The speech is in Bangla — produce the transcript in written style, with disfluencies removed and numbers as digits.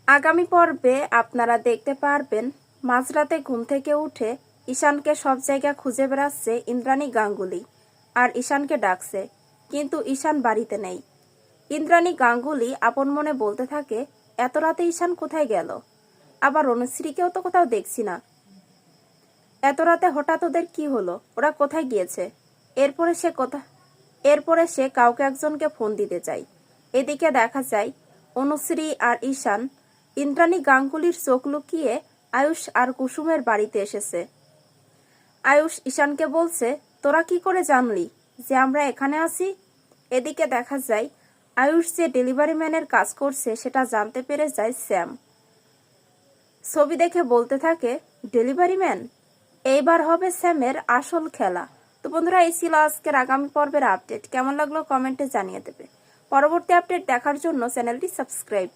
আগামী পর্বে আপনারা দেখতে পারবেন মাঝরাতে ঘুম থেকে উঠে ঈশানকে সব জায়গা খুঁজে বেড়াচ্ছে ইন্দ্রাণী গাঙ্গুলি আর ঈশানকে ডাকছে, কিন্তু ঈশান বাড়িতে নেই। ইন্দ্রাণী গাঙ্গুলি আপন মনে বলতে থাকে, এত রাতে ঈশান কোথায় গেল? আবার অনুশ্রীকেও তো কোথাও দেখছি না। এত রাতে হঠাৎ ওদের কি হলো? ওরা কোথায় গিয়েছে? এরপরে সে কাউকে একজনকে ফোন দিতে চায়। এদিকে দেখা যায় অনুশ্রী আর ঈশান ইন্দ্রাণী গাঙ্গুলির চোখ লুকিয়ে আয়ুষ আর কুসুমের বাড়িতে এসেছে। আয়ুষ ঈশানকে বলছে, তোরা কি করে জানলি যে আমরা এখানে আছি? এদিকে দেখা যায় আয়ুষ যে ডেলিভারি ম্যানের কাজ করছে সেটা জানতে পেরে যায় স্যাম। ছবি দেখে বলতে থাকে, ডেলিভারি ম্যান? এইবার হবে স্যামের আসল খেলা। তো বন্ধুরা, এই ছিল আজকের আগামী পর্বের আপডেট। কেমন লাগলো কমেন্টে জানিয়ে দেবে। পরবর্তী আপডেট দেখার জন্য চ্যানেলটি সাবস্ক্রাইব